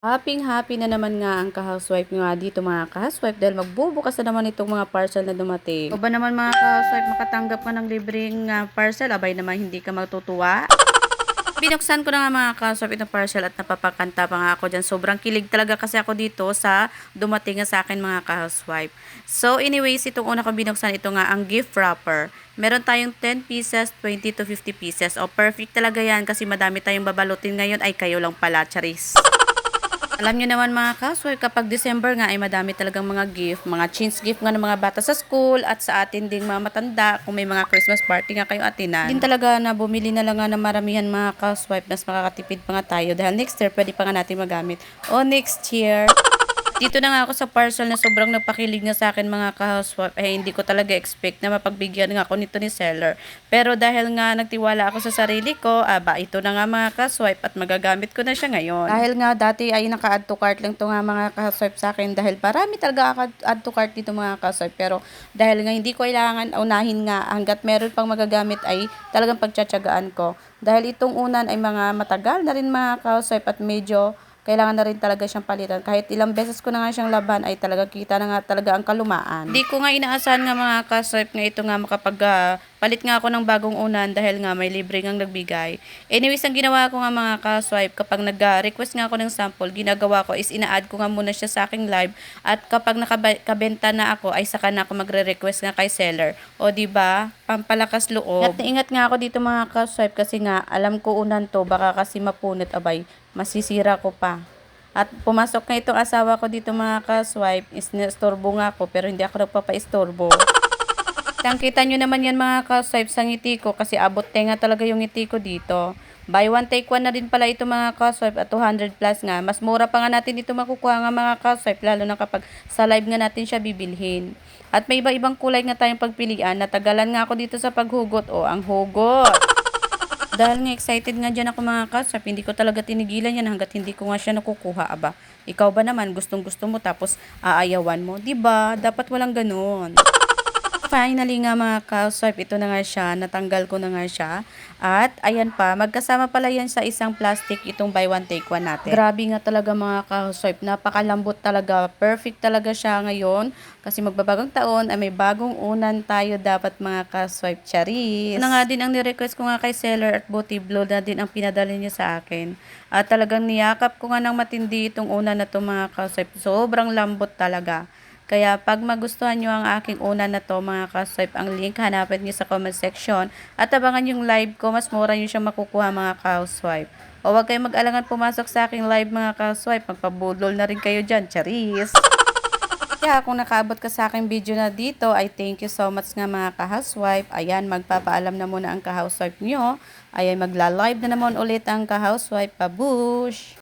Happy na naman nga ang ka-housewife nga dito mga ka-housewife dahil magbubukas na naman itong mga parcel na dumating. O ba naman mga ka-housewife makatanggap ka ng libreng parcel? Abay naman hindi ka matutuwa. Binuksan ko na nga mga ka-housewife itong parcel at napapakanta pa nga ako dyan. Sobrang kilig talaga kasi ako dito sa dumating nga sa akin mga ka-housewife. So anyways, itong una ko binuksan ito nga ang gift wrapper. Meron tayong 10 pieces, 20 to 50 pieces. O perfect talaga yan kasi madami tayong babalutin ngayon ay kayo lang pala, charis. Alam niyo naman mga ka-housewife, kapag December nga ay madami talagang mga gift, mga chintz gift nga ng mga bata sa school at sa atin ding mga matanda kung may mga Christmas party nga kayo atinan. Din talaga na bumili na lang nga ng maramihan mga ka-housewife, mas makakatipid pa nga tayo dahil next year pwede pa nga natin magamit. O next year. Dito na nga ako sa parcel na sobrang nagpakilig na sa akin mga ka-housewife. Hindi ko talaga expect na mapagbigyan nga ako nito ni seller. Pero dahil nga nagtiwala ako sa sarili ko, ito na nga mga ka-housewife at magagamit ko na siya ngayon. Dahil nga dati ay naka-add to cart lang to nga mga ka-housewife sa akin dahil parami talaga ako add to cart dito mga ka-housewife. Pero dahil nga hindi ko kailangan unahin nga hanggat meron pang magagamit ay talagang pagtsatsagaan ko. Dahil itong unan ay mga matagal na rin mga ka-housewife at medyo kailangan na rin talaga siyang palitan. Kahit ilang beses ko na nga siyang laban ay talaga kita na nga talaga ang kalumaan. Hindi ko nga inaasahan nga mga ka-swipe nga ito nga palit nga ako ng bagong unan dahil nga may libre ngang nagbigay. Anyways, ang ginawa ko nga mga ka-swipe kapag nag-request nga ako ng sample, ginagawa ko is ina-add ko nga muna siya sa aking live at kapag nakabenta na ako ay saka na ako magre-request nga kay seller. O di ba? Pampalakas loob. Ingat nga ako dito mga ka-swipe kasi nga alam ko unan to baka kasi mapunit abay masisira ko pa. At pumasok nga itong asawa ko dito mga ka-swipe, istorbo nga ako pero hindi ako nagpapa-istorbo. Kita nyo naman yan mga ka-swipe sa ngiti ko kasi abot tenga talaga yung ngiti ko dito. Buy one take one na din pala ito mga ka-swipe at 200 plus nga. Mas mura pa nga natin ito makukuha nga mga ka-swipe lalo na kapag sa live nga natin siya bibilhin. At may iba-ibang kulay nga tayong pagpilian. Natagalan nga ako dito sa paghugot. O, ang hugot! Dahil nga excited nga dyan ako mga kasap, hindi ko talaga tinigilan yan hanggat hindi ko nga siya nakukuha, aba. Ikaw ba naman, gustong-gusto mo tapos aayawan mo? 'Di ba? Dapat walang ganoon. Finally nga mga ka-swipe, ito na nga siya, natanggal ko na nga siya. At ayan pa, magkasama pala yan sa isang plastic itong buy one take one natin. Grabe nga talaga mga ka-swipe, napakalambot talaga, perfect talaga siya ngayon. Kasi magbabagong taon ay may bagong unan tayo dapat mga ka-swipe, charis. Ano nga din ang nirequest ko nga kay seller at buti blow na din ang pinadala niya sa akin. At talagang niyakap ko nga ng matindi itong unan na to mga ka-swipe, sobrang lambot talaga. Kaya pag magustuhan nyo ang aking una na to mga ka-swipe, ang link hanapin nyo sa comment section at abangan yung live ko, mas mura nyo siyang makukuha mga ka-swipe. O wag kayong mag-alangan pumasok sa aking live mga ka-swipe, magpabudol na rin kayo dyan, charis! Kaya kung nakaabot ka sa aking video na dito, ay thank you so much nga mga ka-housewife. Ayan, magpapaalam na muna ang ka-housewife nyo. Ayan, magla-live na naman ulit ang ka-housewife. Pabush!